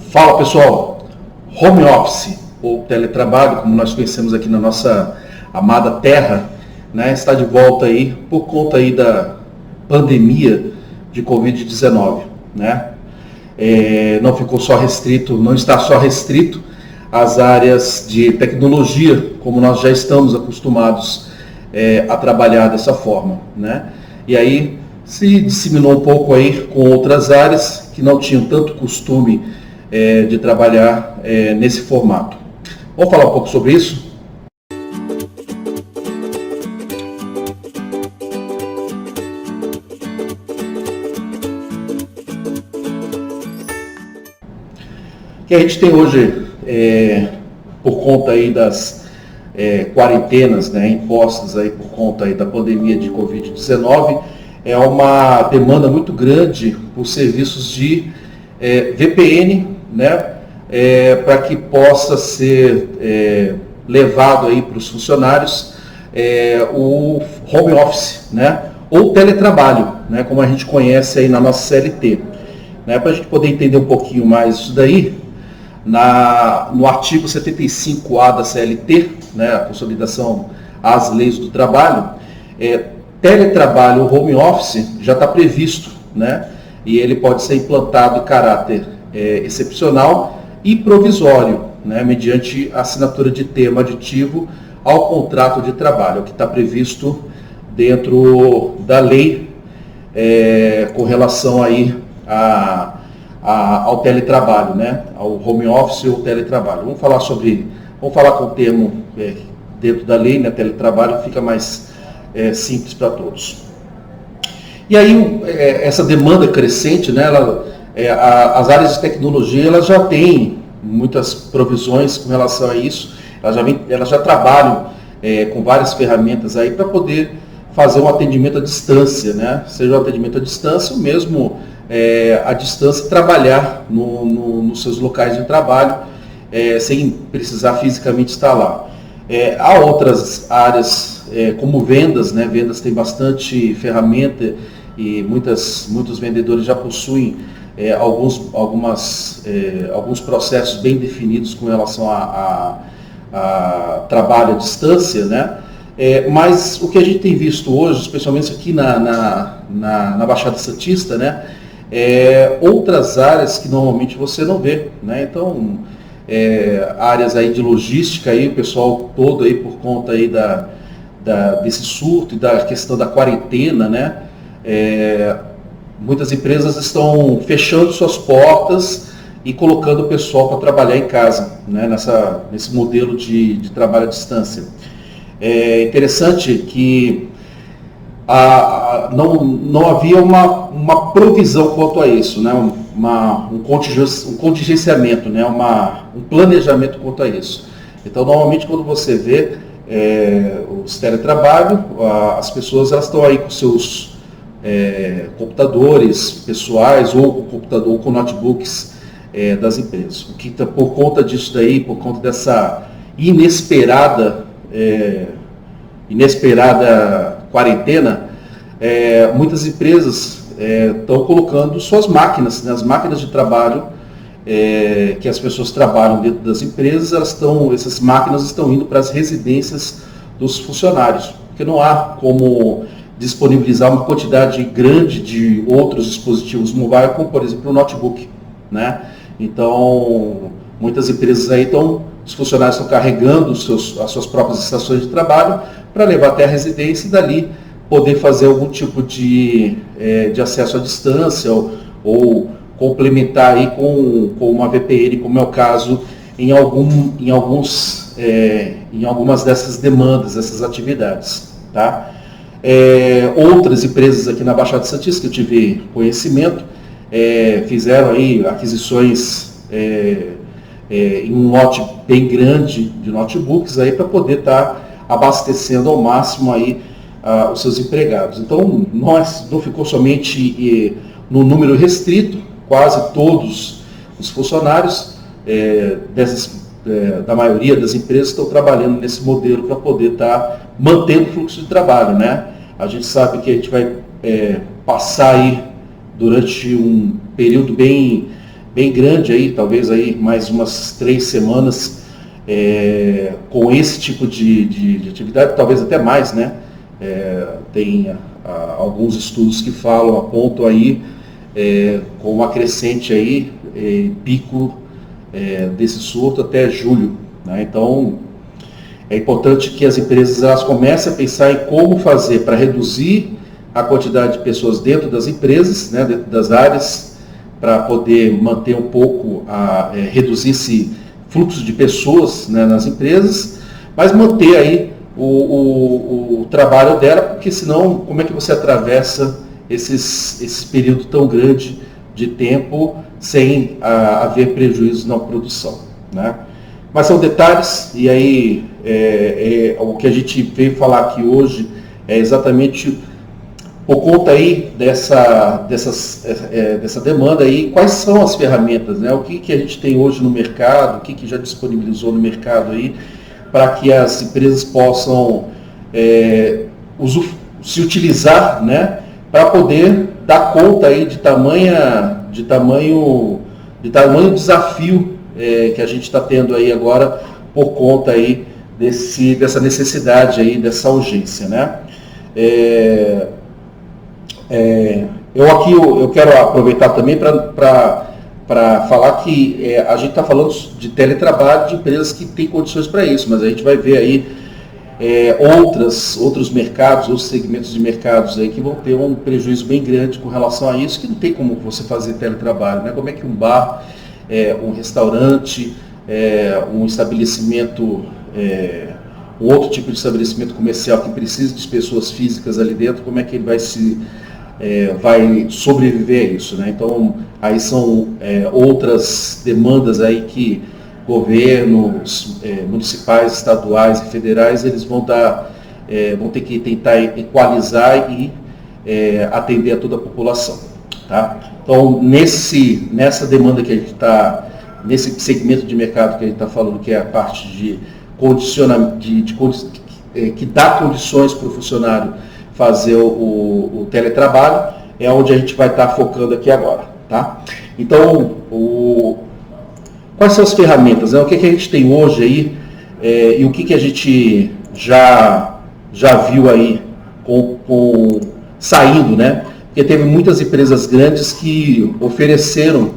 Fala pessoal, home office ou teletrabalho, como nós conhecemos aqui na nossa amada terra, né, está de volta aí por conta aí da pandemia de Covid-19, né? Não ficou só restrito, não está só restrito às áreas de tecnologia, como nós já estamos acostumados a trabalhar dessa forma, né? E aí se disseminou um pouco aí com outras áreas que não tinham tanto costume de trabalhar nesse formato. Vamos falar um pouco sobre isso? O que a gente tem hoje, por conta aí das quarentenas, né, impostas aí por conta aí da pandemia de Covid-19, é uma demanda muito grande por serviços de VPN, né, para que possa ser levado aí para os funcionários o home office, né, ou teletrabalho, né, como a gente conhece aí na nossa CLT. Né, para a gente poder entender um pouquinho mais isso daí, no artigo 75A da CLT, né, a consolidação às leis do trabalho, teletrabalho ou home office já está previsto, né, e ele pode ser implantado em caráter excepcional e provisório, né, mediante assinatura de termo aditivo ao contrato de trabalho, que está previsto dentro da lei com relação aí ao teletrabalho, né, ao home office ou teletrabalho. Vamos falar com o termo dentro da lei, né, teletrabalho, fica mais simples para todos. E aí essa demanda crescente, né, as áreas de tecnologia elas já têm muitas provisões com relação a isso, elas já trabalham com várias ferramentas aí para poder fazer um atendimento à distância, né, seja um atendimento à distância ou mesmo à distância trabalhar nos seus locais de trabalho sem precisar fisicamente estar lá. Há outras áreas como vendas, né? Vendas tem bastante ferramenta e muitos vendedores já possuem alguns processos bem definidos com relação a trabalho à distância, né? Mas o que a gente tem visto hoje, especialmente aqui na Baixada Santista, né? Outras áreas que normalmente você não vê, né? Então, áreas aí de logística, aí, o pessoal todo aí por conta aí desse surto e da questão da quarentena, né? Muitas empresas estão fechando suas portas e colocando o pessoal para trabalhar em casa, né? Nesse modelo de trabalho à distância. É interessante que não havia uma provisão quanto a isso, né? Um contingenciamento, né? Um planejamento quanto a isso. Então, normalmente, quando você vê os teletrabalhos, as pessoas elas estão aí com seus computadores pessoais ou com computador ou com notebooks das empresas. O que por conta disso daí, por conta dessa inesperada quarentena, muitas empresas estão colocando suas máquinas, né, as máquinas de trabalho que as pessoas trabalham dentro das empresas, essas máquinas estão indo para as residências dos funcionários, porque não há como disponibilizar uma quantidade grande de outros dispositivos mobile, como por exemplo o notebook, né? Então, muitas empresas aí os funcionários estão carregando as suas próprias estações de trabalho para levar até a residência e dali poder fazer algum tipo de acesso à distância ou complementar aí com uma VPN, como é o caso em algumas dessas demandas, dessas atividades, tá? Outras empresas aqui na Baixada Santista que eu tive conhecimento fizeram aí aquisições em um lote bem grande de notebooks aí para poder estar abastecendo ao máximo aí os seus empregados. Então, não ficou somente no número restrito, quase todos os funcionários da maioria das empresas estão trabalhando nesse modelo para poder estar mantendo o fluxo de trabalho, né? A gente sabe que a gente vai passar aí durante um período bem bem grande aí, talvez aí mais umas 3 semanas com esse tipo de atividade, talvez até mais, né? Tem alguns estudos que falam, apontam aí com uma crescente aí, pico desse surto até julho, né? Então, é importante que as empresas elas comecem a pensar em como fazer para reduzir a quantidade de pessoas dentro das empresas, né, dentro das áreas, para poder manter um pouco, reduzir esse fluxo de pessoas, né, nas empresas, mas manter aí o trabalho dela, porque senão como é que você atravessa esse período tão grande de tempo sem haver prejuízos na produção, né? Mas são detalhes, e aí o que a gente veio falar aqui hoje é exatamente por conta aí dessa demanda aí, quais são as ferramentas, né? O que a gente tem hoje no mercado, o que já disponibilizou no mercado aí, para que as empresas possam se utilizar, né, para poder dar conta aí de tamanho desafio que a gente está tendo aí agora por conta aí dessa necessidade aí, dessa urgência, né? Eu quero aproveitar também para falar que a gente está falando de teletrabalho de empresas que têm condições para isso, mas a gente vai ver aí outros mercados, outros segmentos de mercados aí que vão ter um prejuízo bem grande com relação a isso, que não tem como você fazer teletrabalho, né? Como é que um bar, um restaurante, um estabelecimento, um outro tipo de estabelecimento comercial que precisa de pessoas físicas ali dentro, como é que ele vai vai sobreviver a isso, né? Então, aí são outras demandas aí que governos municipais, estaduais e federais, eles vão ter que tentar equalizar e atender a toda a população, tá? Então, nessa demanda que a gente está, nesse segmento de mercado que a gente está falando, que é a parte de condicionamento, que dá condições para o funcionário fazer o teletrabalho, é onde a gente vai estar focando aqui agora, tá? Então, quais são as ferramentas, né? O que a gente tem hoje aí e o que a gente já viu aí saindo, né? Porque teve muitas empresas grandes que ofereceram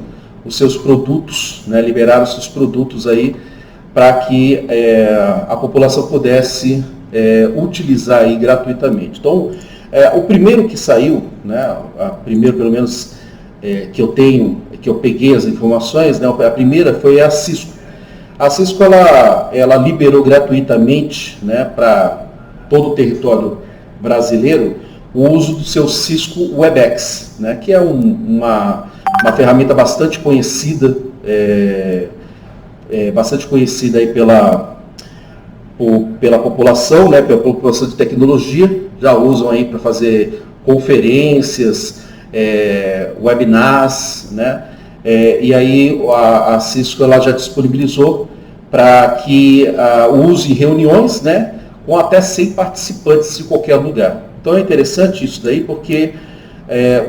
os seus produtos, né? Liberaram os seus produtos aí para que a população pudesse utilizar aí gratuitamente. Então, o primeiro que saiu, né? Primeiro pelo menos que eu peguei as informações, né? A primeira foi a Cisco. A Cisco ela liberou gratuitamente, né, para todo o território brasileiro o uso do seu Cisco Webex, né, que é uma ferramenta bastante conhecida, aí pela população, né, pela população de tecnologia, já usam aí para fazer conferências, webinars, né? E aí a Cisco ela já disponibilizou para que use em reuniões, né, com até 100 participantes de qualquer lugar. Então é interessante isso daí, porque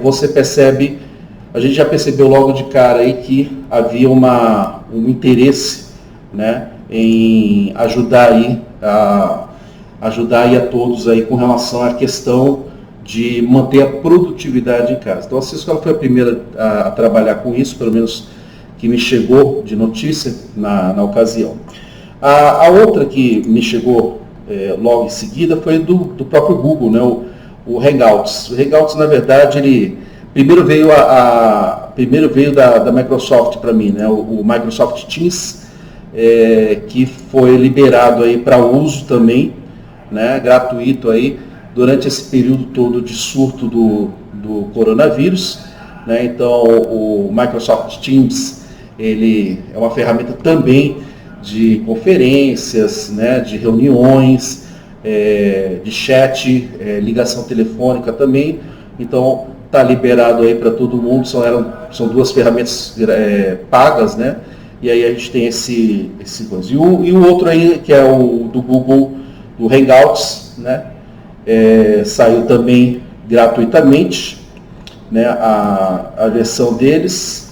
você percebe, a gente já percebeu logo de cara aí que havia um interesse, né, em ajudar aí a todos aí com relação à questão de manter a produtividade em casa. Então a Cisco ela foi a primeira a trabalhar com isso, pelo menos que me chegou de notícia na ocasião. A outra que me chegou logo em seguida foi do próprio Google, né, o Hangouts. O Hangouts, na verdade, ele primeiro veio da Microsoft para mim, né, o Microsoft Teams, que foi liberado aí para uso também, né, gratuito aí, durante esse período todo de surto do coronavírus, né? Então o Microsoft Teams ele é uma ferramenta também de conferências, né, de reuniões, de chat, ligação telefônica também. Então está liberado aí para todo mundo, são duas ferramentas pagas, né? E aí a gente tem esse coisa. E o outro aí, que é o do Google, do Hangouts, né? Saiu também gratuitamente, né, a versão deles.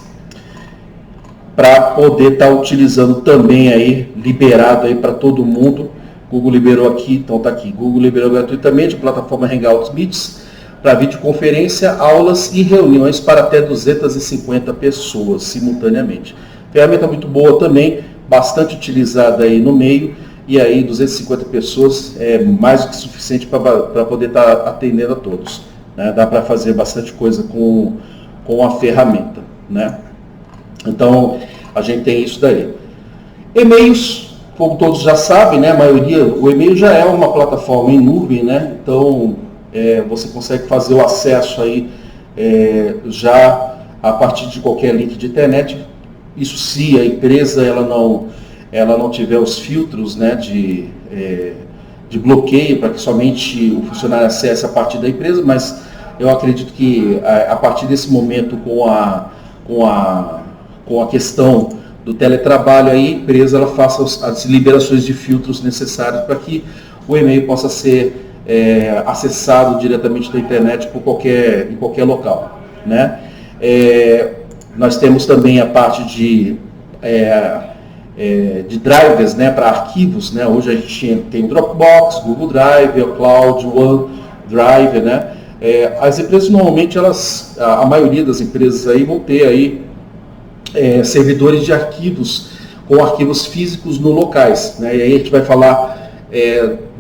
para poder estar utilizando também aí, liberado aí para todo mundo. Google liberou aqui, então está aqui. Google liberou gratuitamente a plataforma Hangouts Meets para videoconferência, aulas e reuniões para até 250 pessoas simultaneamente. Ferramenta muito boa também, bastante utilizada aí no meio, e aí 250 pessoas é mais do que suficiente para poder estar atendendo a todos. Né? Dá para fazer bastante coisa com a ferramenta. Né? Então, a gente tem isso daí. E-mails, como todos já sabem, né? A maioria, o e-mail já é uma plataforma em nuvem, né? Então, você consegue fazer o acesso aí já a partir de qualquer link de internet. Isso se a empresa ela não tiver os filtros, né, de bloqueio para que somente o funcionário acesse a partir da empresa, mas eu acredito que a partir desse momento com a questão do teletrabalho, aí, a empresa ela faça as liberações de filtros necessários para que o e-mail possa ser acessado diretamente da internet em qualquer local. Né? Nós temos também a parte de drivers, né, para arquivos. Né? Hoje a gente tem Dropbox, Google Drive, Cloud, OneDrive. Né? As empresas normalmente, a maioria das empresas aí vão ter aí, servidores de arquivos com arquivos físicos no locais. Né? E aí a gente vai falar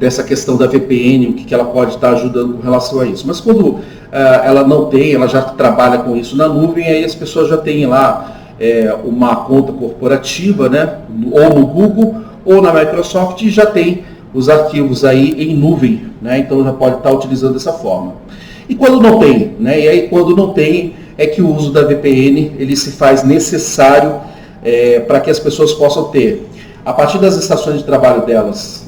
dessa questão da VPN, o que ela pode estar ajudando com relação a isso. Mas quando ela não tem, ela já trabalha com isso na nuvem, aí as pessoas já têm lá uma conta corporativa, né? Ou no Google ou na Microsoft, e já tem os arquivos aí em nuvem. Né? Então já pode estar utilizando dessa forma. E quando não tem? Né? E aí quando não tem, é que o uso da VPN ele se faz necessário para que as pessoas possam ter, a partir das estações de trabalho delas,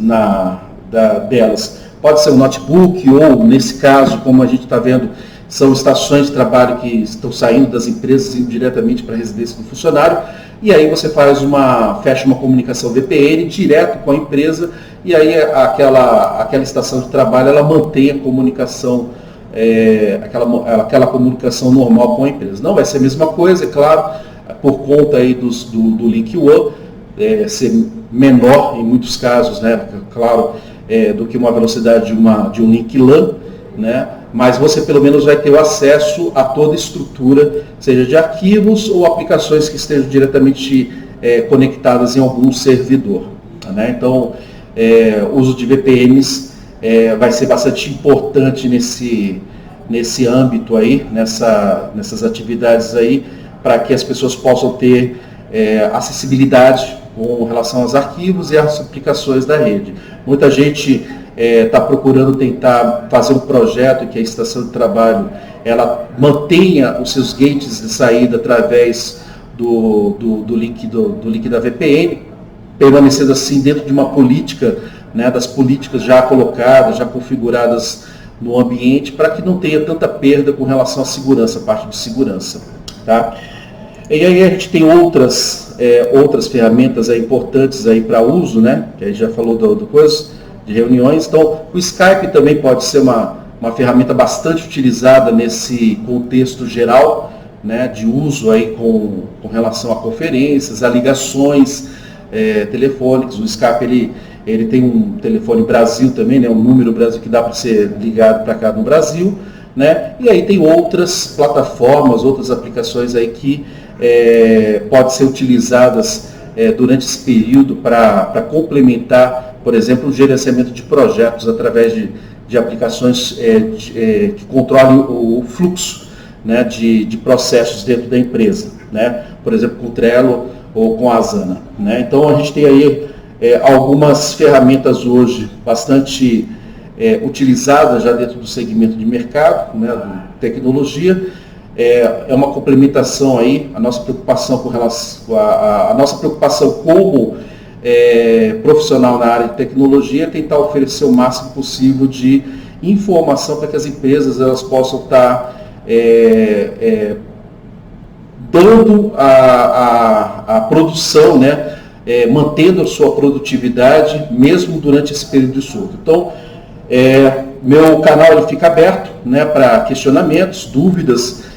pode ser um notebook ou, nesse caso, como a gente está vendo, são estações de trabalho que estão saindo das empresas e indo diretamente para a residência do funcionário, e aí você fecha uma comunicação VPN direto com a empresa, e aí aquela estação de trabalho ela mantém a comunicação, aquela comunicação normal com a empresa. Não vai ser a mesma coisa, é claro, por conta aí do link One, ser menor em muitos casos, né, claro, do que uma velocidade de um link LAN, né, mas você pelo menos vai ter o acesso a toda a estrutura, seja de arquivos ou aplicações que estejam diretamente conectadas em algum servidor. Né? Então, o uso de VPNs vai ser bastante importante nesse âmbito aí, nessas atividades aí, para que as pessoas possam ter acessibilidade com relação aos arquivos e às aplicações da rede. Muita gente está procurando tentar fazer um projeto em que a estação de trabalho ela mantenha os seus gates de saída através do link da VPN, permanecendo assim dentro de uma política, né, das políticas já colocadas, já configuradas no ambiente, para que não tenha tanta perda com relação à segurança, a parte de segurança. Tá? E aí a gente tem outras ferramentas importantes para uso, né? Que a gente já falou do coisa, de reuniões. Então, o Skype também pode ser uma ferramenta bastante utilizada nesse contexto geral, né? De uso aí com relação a conferências, a ligações telefônicas. O Skype ele tem um telefone Brasil também, né? Um número Brasil que dá para ser ligado para cá no Brasil, né? E aí tem outras plataformas, outras aplicações aí que podem ser utilizadas durante esse período para complementar, por exemplo, o gerenciamento de projetos através de aplicações que controlem o fluxo, né, de processos dentro da empresa, né? Por exemplo, com o Trello ou com a Asana. Né? Então a gente tem aí algumas ferramentas hoje bastante utilizadas já dentro do segmento de mercado, né, de tecnologia. É uma complementação aí, a nossa preocupação com relação a nossa preocupação como profissional na área de tecnologia é tentar oferecer o máximo possível de informação para que as empresas elas possam estar dando a produção, né, mantendo a sua produtividade mesmo durante esse período de surto. Então, meu canal ele fica aberto, né, para questionamentos, dúvidas.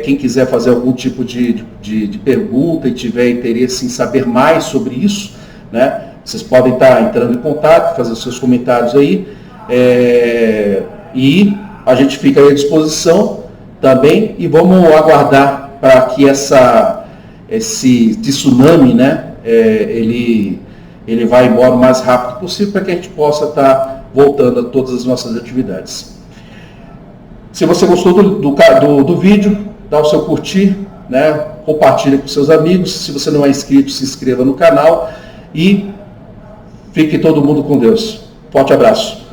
Quem quiser fazer algum tipo de pergunta e tiver interesse em saber mais sobre isso, né, vocês podem estar entrando em contato, fazer os seus comentários aí, e a gente fica aí à disposição também, e vamos aguardar para que esse tsunami, né, ele vai embora o mais rápido possível, para que a gente possa estar voltando a todas as nossas atividades. Se você gostou do vídeo, dá o seu curtir, né? Compartilha com seus amigos. Se você não é inscrito, se inscreva no canal e fique todo mundo com Deus. Forte abraço.